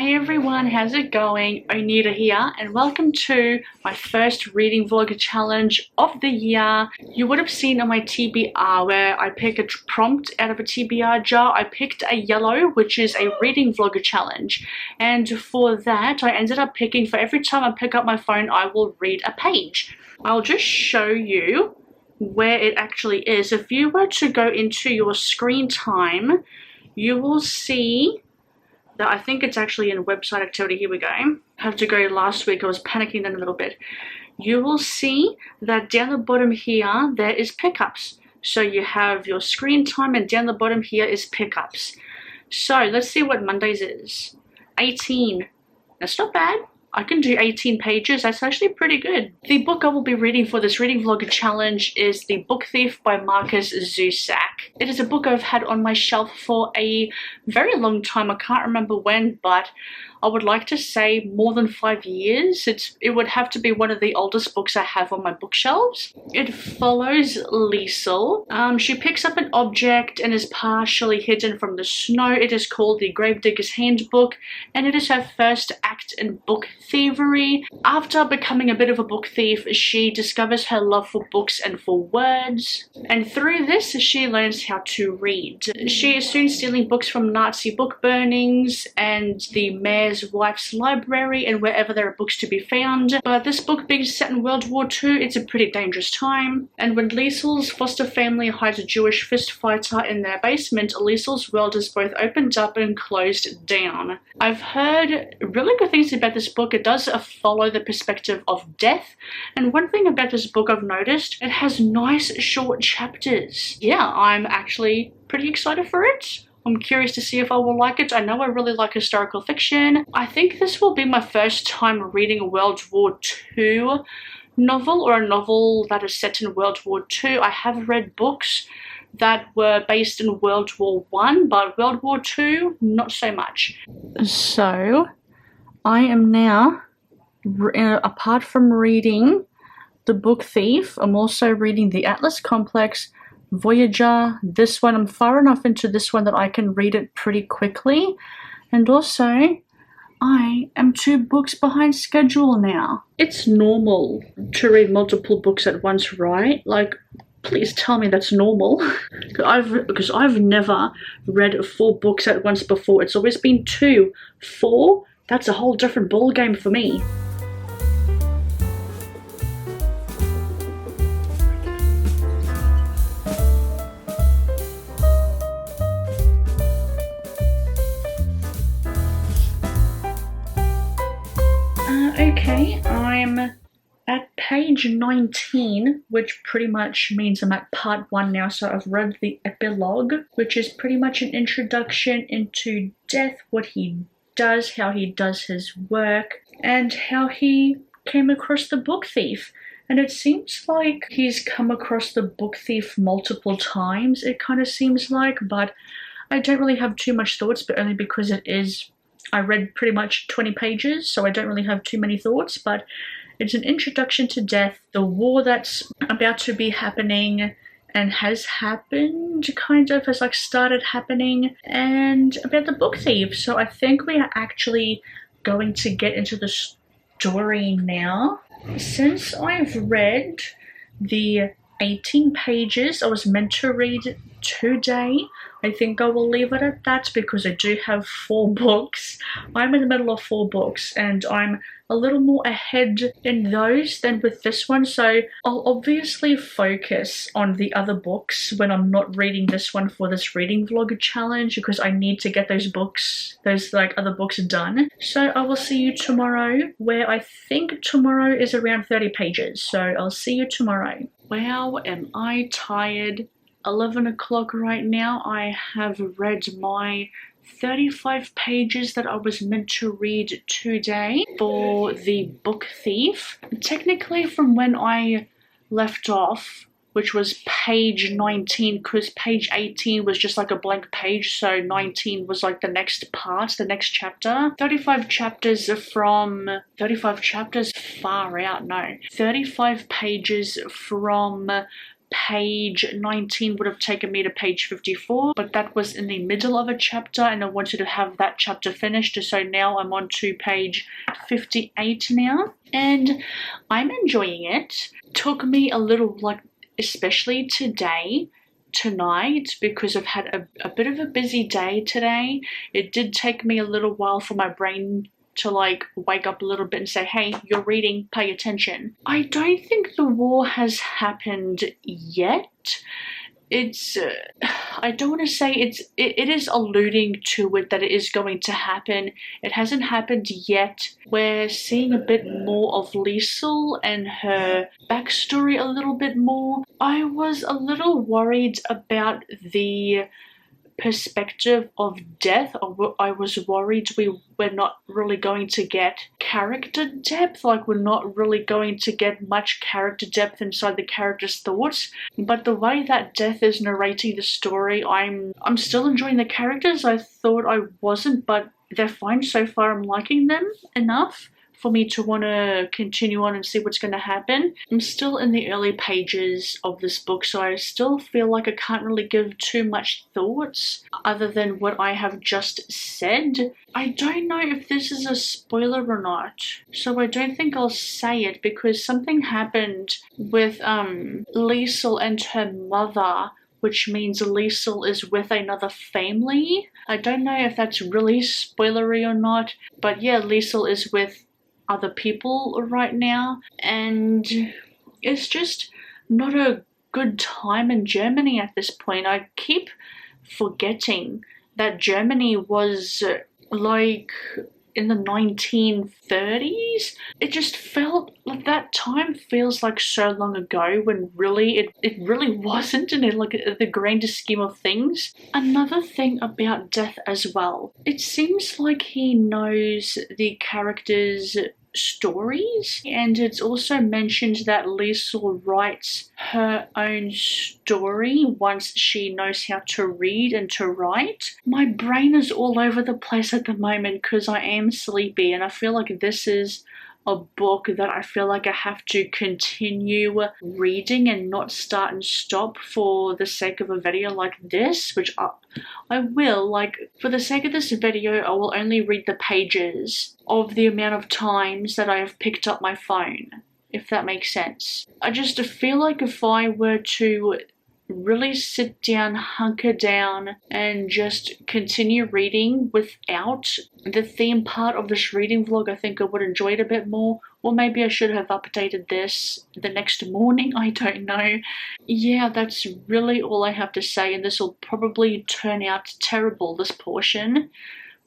Hey everyone, how's it going? Onita here and welcome to my first reading vlog challenge of the year. You would have seen on my TBR where I pick a prompt out of a TBR jar. I picked a yellow, which is a reading vlog challenge, and for that I ended up picking, for every time I pick up my phone I will read a page. I'll just show you where it actually is. If you were to go into your screen time, you will see that I think it's actually in website activity. Here we go. I have to go last week. I was panicking then a little bit. You will see that down the bottom here, there is pickups. So you have your screen time and down the bottom here is pickups. So let's see what Mondays is. 18. That's not bad. I can do 18 pages. That's actually pretty good. The book I will be reading for this reading vlog challenge is The Book Thief by Markus Zusak. It is a book I've had on my shelf for a very long time. I can't remember when, but I would like to say more than 5 years. It would have to be one of the oldest books I have on my bookshelves. It follows Liesl. She picks up an object and is partially hidden from the snow. It is called The Gravedigger's Handbook, and it is her first act in book thievery. After becoming a bit of a book thief, she discovers her love for books and for words, and through this she learns how to read. She is soon stealing books from Nazi book burnings and the mayor's wife's library and wherever there are books to be found. But this book being set in World War II, it's a pretty dangerous time, and when Liesl's foster family hides a Jewish fist fighter in their basement, Liesl's world is both opened up and closed down. I've heard really good things about this book. It does follow the perspective of death, and one thing about this book I've noticed, it has nice short chapters. Yeah, I'm actually pretty excited for it. I'm curious to see if I will like it. I know I really like historical fiction. I think this will be my first time reading a World War II novel, or a novel that is set in World War II. I have read books that were based in World War I, but World War II, not so much. So I am now, apart from reading The Book Thief, I'm also reading The Atlas Complex, Voyager. This one, I'm far enough into this one that I can read it pretty quickly, and also I am 2 books behind schedule now. It's normal to read multiple books at once, right? Like, please tell me that's normal. Because I've never read 4 books at once before. It's always been 2. 4? That's a whole different ball game for me. Okay, I'm at page 19, which pretty much means I'm at part 1 now. So I've read the epilogue, which is pretty much an introduction into Death, what he does, how he does his work, and how he came across the book thief. And it seems like he's come across the book thief multiple times, it kind of seems like, but I don't really have too much thoughts, but only because I read pretty much 20 pages, so I don't really have too many thoughts. But it's an introduction to Death, the war that's about to be happening and has happened, kind of, has like started happening, and about the book thief. So I think we are actually going to get into the story now. Since I've read the 18 pages I was meant to read today, I think I will leave it at that, because I do have 4 books. I'm in the middle of 4 books, and I'm a little more ahead in those than with this one, so I'll obviously focus on the other books when I'm not reading this one for this reading vlog challenge, because I need to get those books, other books done. So I will see you tomorrow, where I think tomorrow is around 30 pages, so I'll see you tomorrow. Wow, am I tired. 11 o'clock right now. I have read my 35 pages that I was meant to read today for The Book Thief. Technically from when I left off, which was page 19, because page 18 was just like a blank page, so 19 was like the next part, the next chapter. 35 chapters far out, no. 35 pages from page 19 would have taken me to page 54, but that was in the middle of a chapter and I wanted to have that chapter finished, so now I'm on to page 58 now, and I'm enjoying it. Took me a little, like, especially tonight, because I've had a bit of a busy day today. It did take me a little while for my brain to like wake up a little bit and say, hey, you're reading, pay attention. I don't think the war has happened yet. It's I don't want to say it is alluding to it that it is going to happen. It hasn't happened yet. We're seeing a bit more of Liesel and her backstory a little bit more. I was a little worried about the perspective of death. I was worried we were not really going to get character depth, like we're not really going to get much character depth inside the characters' thoughts. But the way that death is narrating the story, I'm still enjoying the characters. I thought I wasn't, but they're fine so far. I'm liking them enough for me to want to continue on and see what's going to happen. I'm still in the early pages of this book, so I still feel like I can't really give too much thoughts other than what I have just said. I don't know if this is a spoiler or not, so I don't think I'll say it, because something happened with Liesel and her mother, which means Liesel is with another family. I don't know if that's really spoilery or not, but yeah, Liesel is with other people right now, and it's just not a good time in Germany at this point. I keep forgetting that Germany was like in the 1930s. It just felt like that time feels like so long ago, when really it really wasn't in it, like the grander scheme of things. Another thing about death as well, it seems like he knows the characters' stories, and it's also mentioned that Liesel writes her own story once she knows how to read and to write. My brain is all over the place at the moment because I am sleepy, and I feel like this is a book that I feel like I have to continue reading and not start and stop for the sake of a video like this, which I will. Like, for the sake of this video, I will only read the pages of the amount of times that I have picked up my phone, if that makes sense. I just feel like if I were to really sit down, hunker down, and just continue reading without the theme part of this reading vlog, I think I would enjoy it a bit more. Or maybe I should have updated this the next morning, I don't know. Yeah, that's really all I have to say, and this will probably turn out terrible, this portion.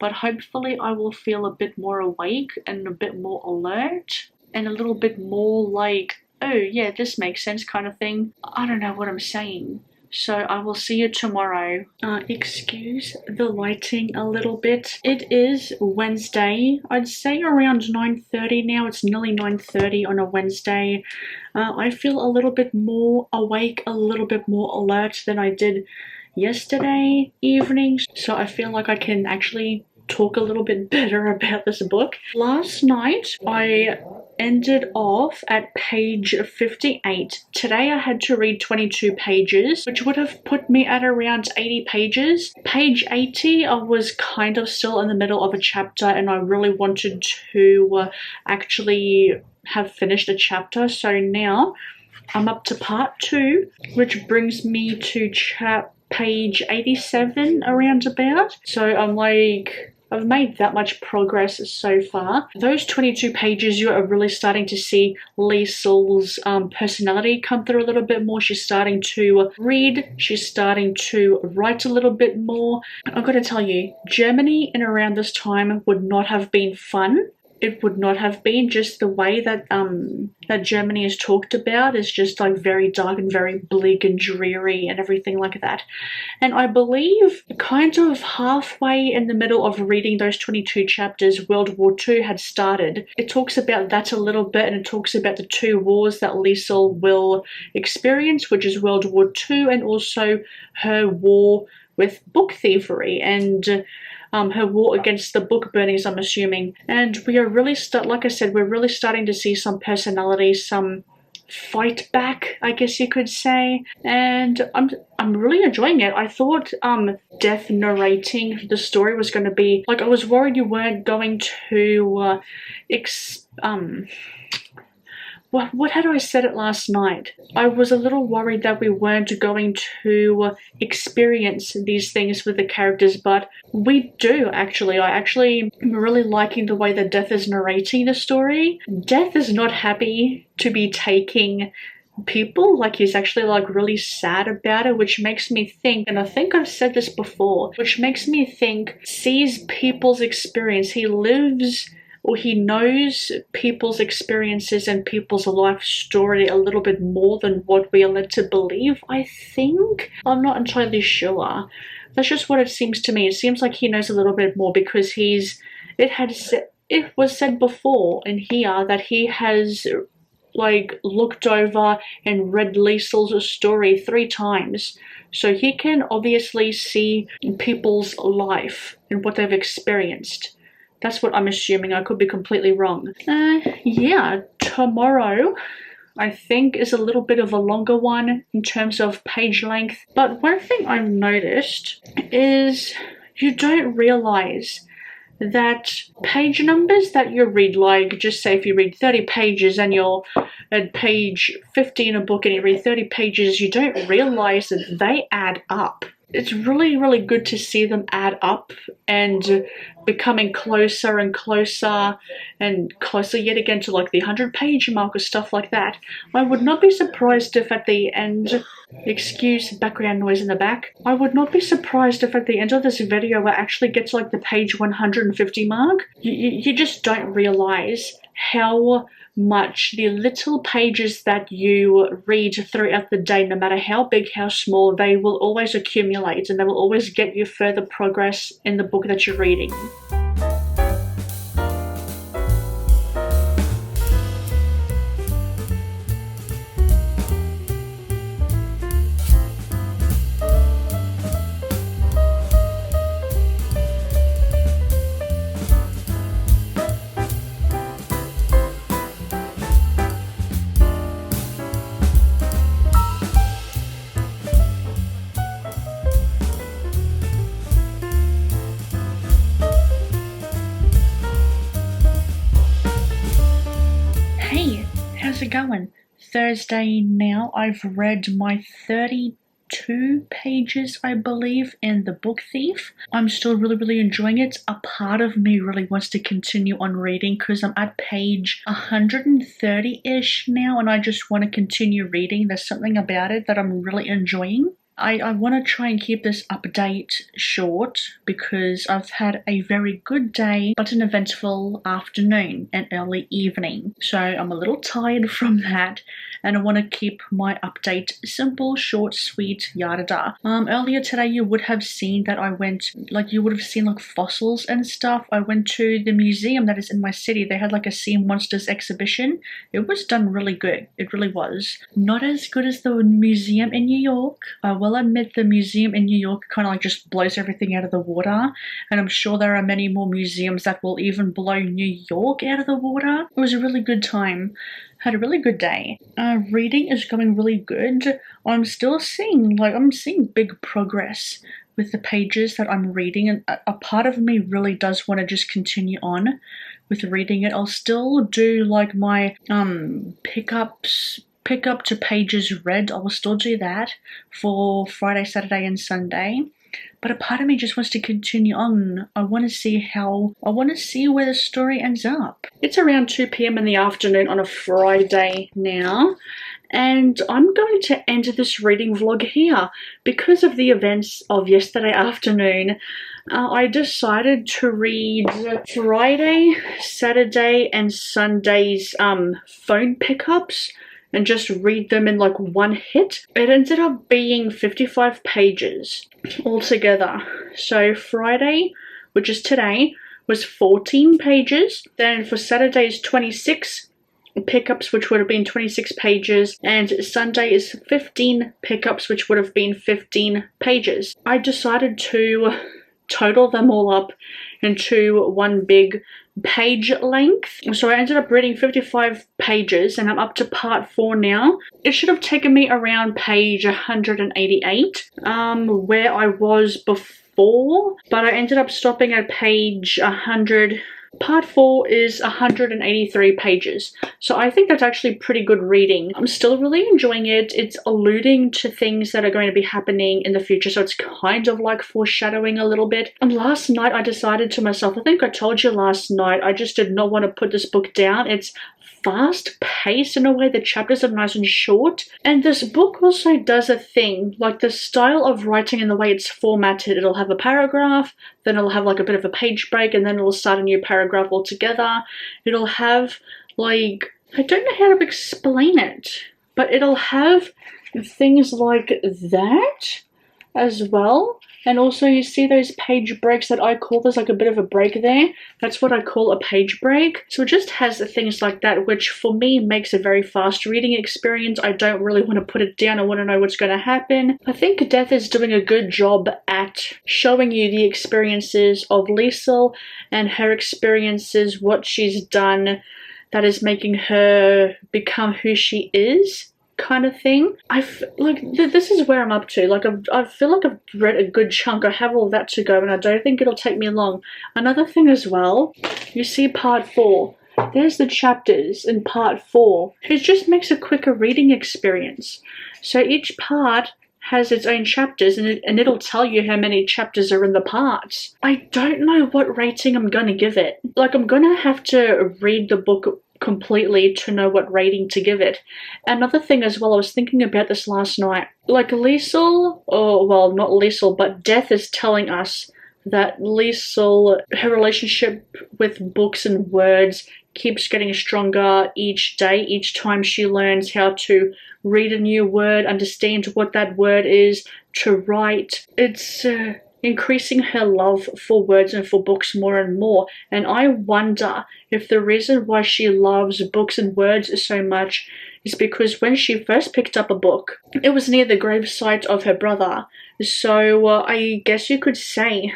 But hopefully I will feel a bit more awake and a bit more alert, and a little bit more like, oh yeah, this makes sense kind of thing. I don't know what I'm saying. So I will see you tomorrow. Excuse the lighting a little bit. It is Wednesday. I'd say around 9:30 now. It's nearly 9:30 on a Wednesday. I feel a little bit more awake, a little bit more alert than I did yesterday evening. So I feel like I can actually talk a little bit better about this book. Last night I ended off at page 58. Today I had to read 22 pages, which would have put me at around 80 pages. Page 80, I was kind of still in the middle of a chapter, and I really wanted to actually have finished a chapter. So now I'm up to part 2, which brings me to page 87 around about. So I'm like, I've made that much progress so far. Those 22 pages, you are really starting to see Liesel's personality come through a little bit more. She's starting to read. She's starting to write a little bit more. I've got to tell you, Germany in around this time would not have been fun. It would not have been. Just the way that that Germany is talked about is just like very dark and very bleak and dreary and everything like that. And I believe kind of halfway in the middle of reading those 22 chapters, World War II had started. It talks about that a little bit, and it talks about the 2 wars that Liesel will experience, which is World War II and also her war with book thievery and her war against the book burnings, I'm assuming. And we are really like I said, we're really starting to see some personality, some fight back, I guess you could say, and I'm really enjoying it. I thought Death narrating the story was going to be like, I was worried you weren't going to what had I said it last night? I was a little worried that we weren't going to experience these things with the characters, but we do actually. I actually am really liking the way that Death is narrating the story. Death is not happy to be taking people, like he's actually like really sad about it, which makes me think, and I think I've said this before, which makes me think, sees people's experience. He lives, or he knows people's experiences and people's life story a little bit more than what we are led to believe, I think. I'm not entirely sure. That's just what it seems to me. It seems like he knows a little bit more because it was said before in here that he has like looked over and read Liesel's story 3 times. So he can obviously see people's life and what they've experienced. That's what I'm assuming. I could be completely wrong. Yeah, tomorrow I think is a little bit of a longer one in terms of page length. But one thing I've noticed is you don't realize that page numbers that you read, like just say if you read 30 pages and you're at page 50 in a book and you read 30 pages, you don't realize that they add up. It's really, really good to see them add up and becoming closer and closer and closer yet again to like the 100-page mark or stuff like that. I would not be surprised if at the end, excuse background noise in the back, I would not be surprised if at the end of this video it actually gets like the page 150 mark. You just don't realize how much the little pages that you read throughout the day, no matter how big, how small, they will always accumulate and they will always get you further progress in the book that you're reading. Hey, how's it going? Thursday now. I've read my 32 pages, I believe, in The Book Thief. I'm still really, really enjoying it. A part of me really wants to continue on reading because I'm at page 130-ish now and I just want to continue reading. There's something about it that I'm really enjoying. I want to try and keep this update short because I've had a very good day but an eventful afternoon and early evening. So I'm a little tired from that and I want to keep my update simple, short, sweet, yada da. Earlier today you would have seen that I went, like you would have seen like fossils and stuff. I went to the museum that is in my city. They had like a Sea Monsters exhibition. It was done really good. It really was. Not as good as the museum in New York. I will admit the museum in New York kind of like just blows everything out of the water, and I'm sure there are many more museums that will even blow New York out of the water. It was a really good time. Had a really good day. Reading is going really good. I'm seeing big progress with the pages that I'm reading, and a part of me really does want to just continue on with reading it. I'll still do like my pick up to pages read. I will still do that for Friday, Saturday and Sunday. But a part of me just wants to continue on. I want to see where the story ends up. It's around 2 p.m. in the afternoon on a Friday now, and I'm going to end this reading vlog here. Because of the events of yesterday afternoon, I decided to read Friday, Saturday and Sunday's phone pickups and just read them in like one hit. It ended up being 55 pages altogether. So Friday, which is today, was 14 pages. Then for Saturday's 26 pickups, which would have been 26 pages, and Sunday is 15 pickups, which would have been 15 pages. I decided to total them all up into one big page length. So I ended up reading 55 pages and I'm up to part 4 now. It should have taken me around page 188, where I was before, but I ended up stopping at page 100. Part 4 is 183 pages, so I think that's actually pretty good reading. I'm still really enjoying it. It's alluding to things that are going to be happening in the future, so it's kind of like foreshadowing a little bit. And last night I decided to myself, I think I told you last night, I just did not want to put this book down. It's fast paced in a way. The chapters are nice and short, and this book also does a thing, like the style of writing and the way it's formatted. It'll have a paragraph, then it'll have like a bit of a page break, and then it'll start a new paragraph altogether. It'll have, like, I don't know how to explain it, but it'll have things like that as well. And also you see those page breaks that I call, there's like a bit of a break there. That's what I call a page break. So it just has things like that, which for me makes a very fast reading experience. I don't really want to put it down. I want to know what's going to happen. I think Death is doing a good job at showing you the experiences of Liesl and her experiences, what she's done that is making her become who she is, kind of thing. This is where I'm up to. Like, I feel like I've read a good chunk. I have all that to go, and I don't think it'll take me long. Another thing as well, you see part 4. There's the chapters in part 4. It just makes a quicker reading experience. So each part has its own chapters, and it'll tell you how many chapters are in the parts. I don't know what rating I'm gonna give it. Like, I'm gonna have to read the book completely to know what rating to give it. Another thing as well, I was thinking about this last night. Like Liesl, or well, not Liesl, but Death is telling us that Liesl, her relationship with books and words keeps getting stronger each day, each time she learns how to read a new word, understand what that word is, to write. It's increasing her love for words and for books more and more. And I wonder if the reason why she loves books and words so much is because when she first picked up a book, it was near the gravesite of her brother. So I guess you could say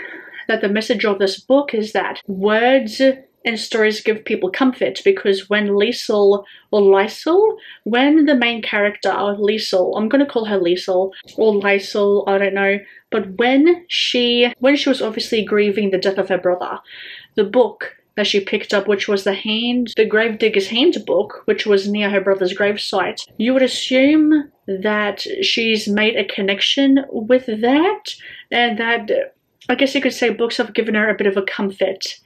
that the message of this book is that words and stories give people comfort, because when Liesl, or Liesl, when the main character, Liesl, I'm going to call her Liesl, or Liesl, I don't know, but when she was obviously grieving the death of her brother, the book that she picked up, which was the Gravedigger's Handbook, which was near her brother's gravesite, you would assume that she's made a connection with that, and that, I guess you could say, books have given her a bit of a comfort.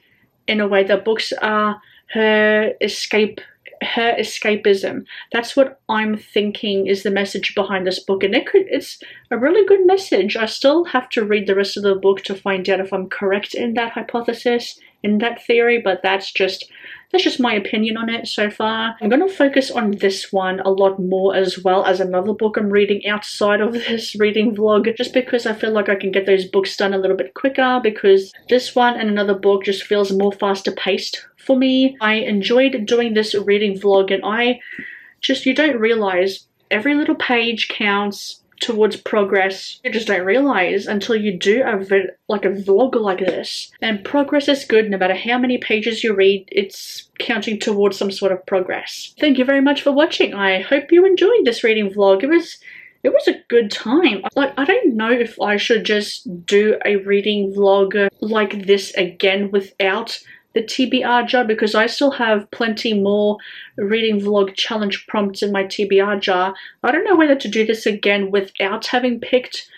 In a way, that books are her escapism. That's what I'm thinking is the message behind this book, and it's a really good message. I still have to read the rest of the book to find out if I'm correct in that hypothesis, in that theory, but that's just my opinion on it so far. I'm going to focus on this one a lot more, as well as another book I'm reading outside of this reading vlog, just because I feel like I can get those books done a little bit quicker, because this one and another book just feels more faster paced for me. I enjoyed doing this reading vlog, and you don't realize every little page counts towards progress. You just don't realize until you do a vlog like this. And progress is good. No matter how many pages you read, it's counting towards some sort of progress. Thank you very much for watching. I hope you enjoyed this reading vlog. It was a good time. Like, I don't know if I should just do a reading vlog like this again without the TBR jar, because I still have plenty more reading vlog challenge prompts in my TBR jar. I don't know whether to do this again without having picked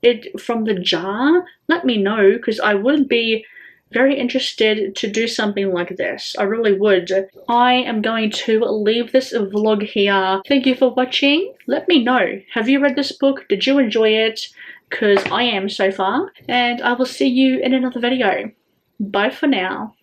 it from the jar. Let me know, because I would be very interested to do something like this. I really would. I am going to leave this vlog here. Thank you for watching. Let me know. Have you read this book? Did you enjoy it? Because I am so far. And I will see you in another video. Bye for now.